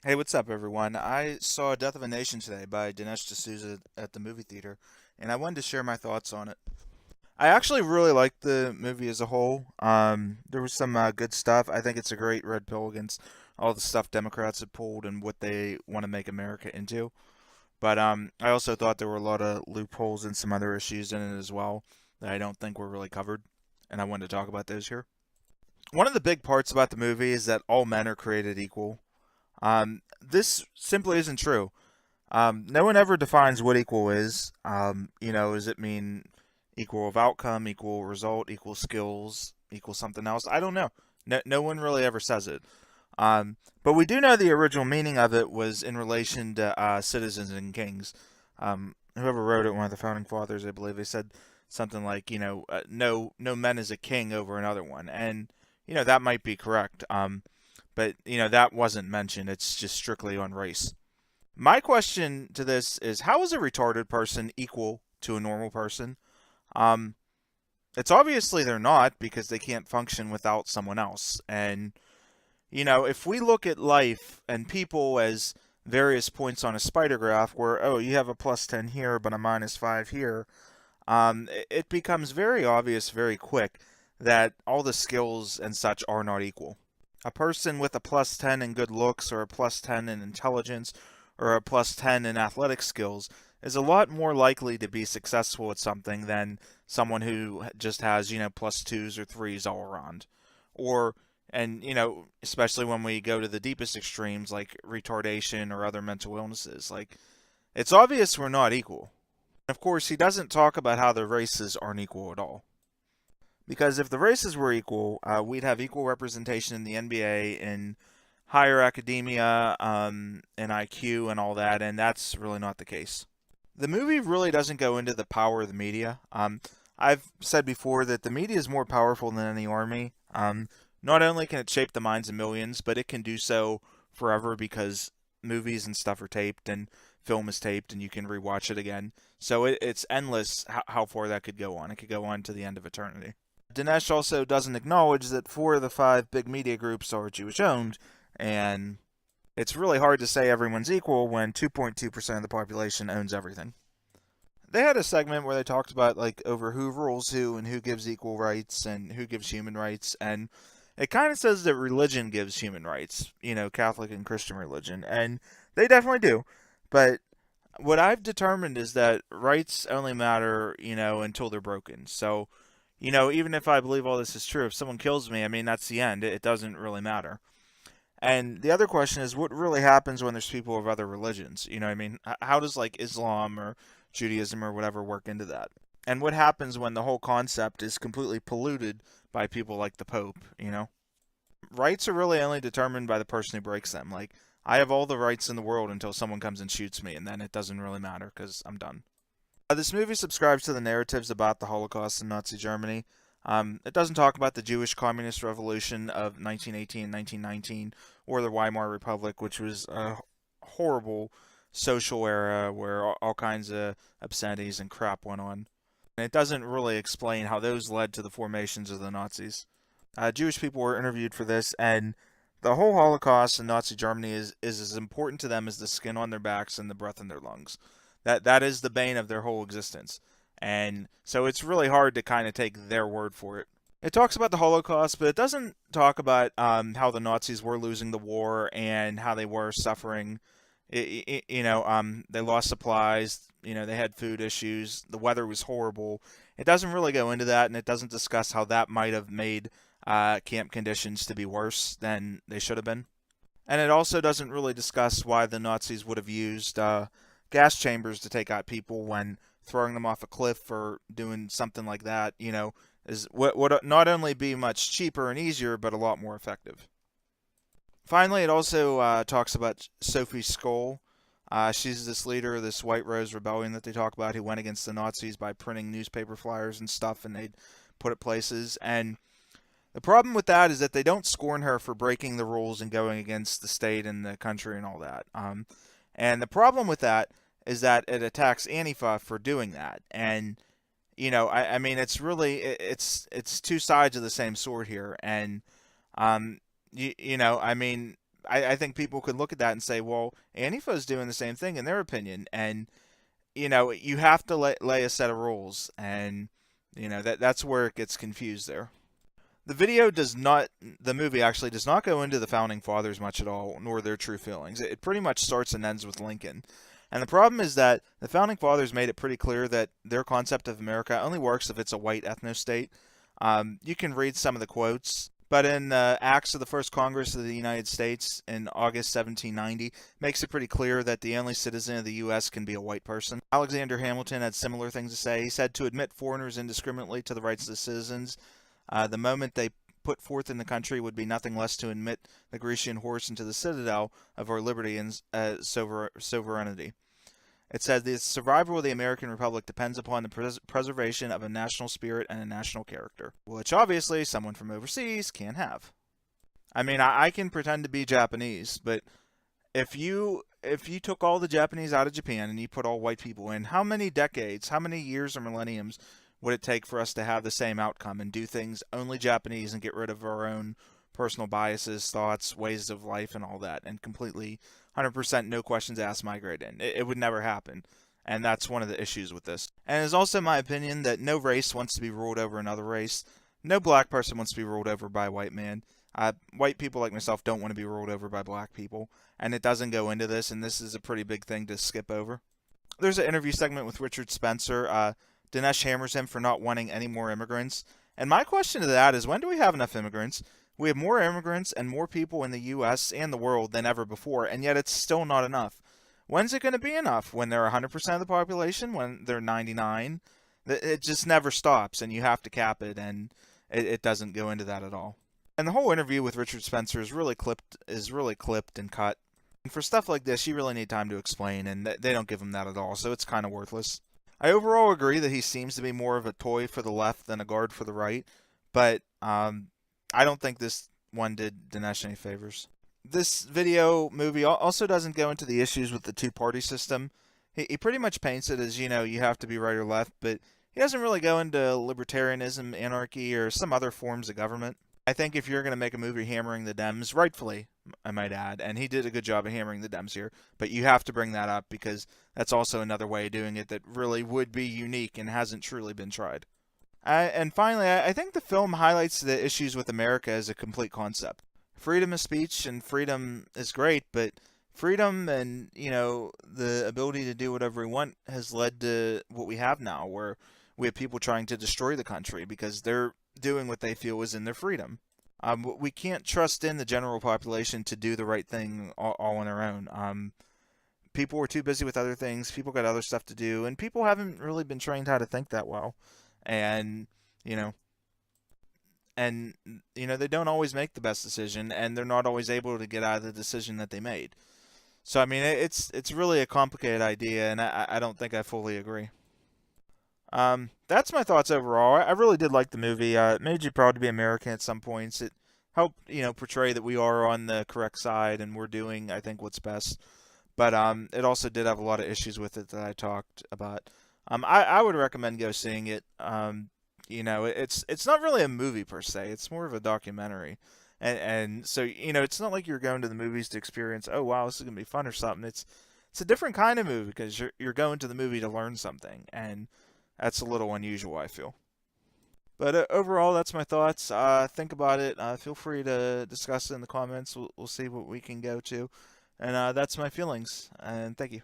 Hey, what's up, everyone? I saw Death of a Nation today by Dinesh D'Souza at the movie theater, and I wanted to share my thoughts on it. I actually really liked the movie as a whole. There was some good stuff. I think it's a great red pill against all the stuff Democrats have pulled and what they want to make America into. But I also thought there were a lot of loopholes and some other issues in it as well that I don't think were really covered, and I wanted to talk about those here. One of the big parts about the movie is that all men are created equal. This simply isn't true. No one ever defines what equal is. Does it mean equal of outcome, equal result, equal skills, equal something else? I don't know. No one really ever says it. But we do know the original meaning of it was in relation to citizens and kings. Whoever wrote it, one of the founding fathers, I believe, they said something like, no man is a king over another one, and that might be correct. But that wasn't mentioned. It's just strictly on race. My question to this is, how is a retarded person equal to a normal person? Um, it's obviously they're not because they can't function without someone else. And if we look at life and people as various points on a spider graph, where you have a +10 here but a -5 here, it becomes very obvious very quick that all the skills and such are not equal. A person with a +10 in good looks or a +10 in intelligence or a +10 in athletic skills is a lot more likely to be successful at something than someone who just has, +2s or threes all around. Or, and, especially when we go to the deepest extremes like retardation or other mental illnesses, like, it's obvious we're not equal. Of course, he doesn't talk about how the races aren't equal at all. Because if the races were equal, we'd have equal representation in the NBA, in higher academia, in IQ, and all that, and that's really not the case. The movie really doesn't go into the power of the media. I've said before that the media is more powerful than any army. Not only can it shape the minds of millions, but it can do so forever because movies and stuff are taped and film is taped and you can rewatch it again. So it's endless how far that could go on. It could go on to the end of eternity. Dinesh also doesn't acknowledge that four of the five big media groups are Jewish owned, and it's really hard to say everyone's equal when 2.2% of the population owns everything. They had a segment where they talked about like over who rules who and who gives equal rights and who gives human rights, and it kind of says that religion gives human rights, Catholic and Christian religion, and they definitely do. But what I've determined is that rights only matter, until they're broken. So, even if I believe all this is true, if someone kills me, I mean, that's the end. It doesn't really matter. And the other question is, what really happens when there's people of other religions? You know what I mean? How does like Islam or Judaism or whatever work into that? And what happens when the whole concept is completely polluted by people like the Pope, Rights are really only determined by the person who breaks them. Like, I have all the rights in the world until someone comes and shoots me, and then it doesn't really matter because I'm done. This movie subscribes to the narratives about the Holocaust in Nazi Germany. It doesn't talk about the Jewish Communist Revolution of 1918 and 1919 or the Weimar Republic, which was a horrible social era where all kinds of obscenities and crap went on. And it doesn't really explain how those led to the formations of the Nazis. Jewish people were interviewed for this, and the whole Holocaust in Nazi Germany is as important to them as the skin on their backs and the breath in their lungs. That is the bane of their whole existence. And so it's really hard to kind of take their word for it. It talks about the Holocaust, but it doesn't talk about how the Nazis were losing the war and how they were suffering. They lost supplies. They had food issues. The weather was horrible. It doesn't really go into that, and it doesn't discuss how that might have made camp conditions to be worse than they should have been. And it also doesn't really discuss why the Nazis would have used gas chambers to take out people when throwing them off a cliff or doing something like that, is what would not only be much cheaper and easier, but a lot more effective. Finally, it also talks about Sophie Scholl. She's this leader of this White Rose Rebellion that they talk about who went against the Nazis by printing newspaper flyers and stuff, and they'd put it places. And the problem with that is that they don't scorn her for breaking the rules and going against the state and the country and all that. And the problem with that is that it attacks Antifa for doing that. And I mean, it's really it's two sides of the same sword here. And I mean, I think people could look at that and say, well, Antifa is doing the same thing in their opinion, and you have to lay a set of rules, and that's where it gets confused there. The movie actually does not go into the founding fathers much at all, nor their true feelings. It pretty much starts and ends with Lincoln. And the problem is that the founding fathers made it pretty clear that their concept of America only works if it's a white ethno state. You can read some of the quotes, but in Acts of the First Congress of the United States in August 1790, makes it pretty clear that the only citizen of the U.S. can be a white person. Alexander Hamilton had similar things to say. He said to admit foreigners indiscriminately to the rights of the citizens, the moment they put forth in the country would be nothing less to admit the Grecian horse into the citadel of our liberty and sovereignty. It said the survival of the American Republic depends upon the preservation of a national spirit and a national character, which obviously someone from overseas can't have. I mean, I can pretend to be Japanese, but if you took all the Japanese out of Japan and you put all white people in, how many decades, how many years or millenniums would it take for us to have the same outcome and do things only Japanese and get rid of our own personal biases, thoughts, ways of life, and all that, and completely 100% no questions asked migrate in? It would never happen. And that's one of the issues with this. And it's also my opinion that no race wants to be ruled over another race. No black person wants to be ruled over by a white man. White people like myself don't want to be ruled over by black people. And it doesn't go into this, and this is a pretty big thing to skip over. There's an interview segment with Richard Spencer. Dinesh hammers him for not wanting any more immigrants. And my question to that is, when do we have enough immigrants? We have more immigrants and more people in the U.S. and the world than ever before, and yet it's still not enough. When's it going to be enough? When they're 100% of the population? When they're 99? It just never stops, and you have to cap it, and it doesn't go into that at all. And the whole interview with Richard Spencer is really clipped and cut. And for stuff like this, you really need time to explain, and they don't give him that at all, so it's kind of worthless. I overall agree that he seems to be more of a toy for the left than a guard for the right, but I don't think this one did Dinesh any favors. This movie also doesn't go into the issues with the two-party system. He pretty much paints it as, you have to be right or left, but he doesn't really go into libertarianism, anarchy, or some other forms of government. I think if you're going to make a movie hammering the Dems, rightfully, I might add, and he did a good job of hammering the Dems here, but you have to bring that up because that's also another way of doing it that really would be unique and hasn't truly been tried. And finally, I think the film highlights the issues with America as a complete concept. Freedom of speech and freedom is great, but freedom and, the ability to do whatever we want has led to what we have now, where we have people trying to destroy the country because they're doing what they feel is in their freedom. We can't trust in the general population to do the right thing all on their own. People are too busy with other things. People got other stuff to do, and people haven't really been trained how to think that well. And they don't always make the best decision, and they're not always able to get out of the decision that they made. So I mean, it's really a complicated idea, and I don't think I fully agree. That's my thoughts overall. I really did like the movie. It made you proud to be American at some points. It helped, portray that we are on the correct side and we're doing, I think, what's best. But it also did have a lot of issues with it that I talked about. I would recommend go seeing it. It's not really a movie per se. It's more of a documentary. And so, it's not like you're going to the movies to experience, oh, wow, this is going to be fun or something. It's a different kind of movie because you're going to the movie to learn something. And that's a little unusual, I feel. But overall, that's my thoughts. Think about it. Feel free to discuss it in the comments. We'll see what we can go to. And that's my feelings. And thank you.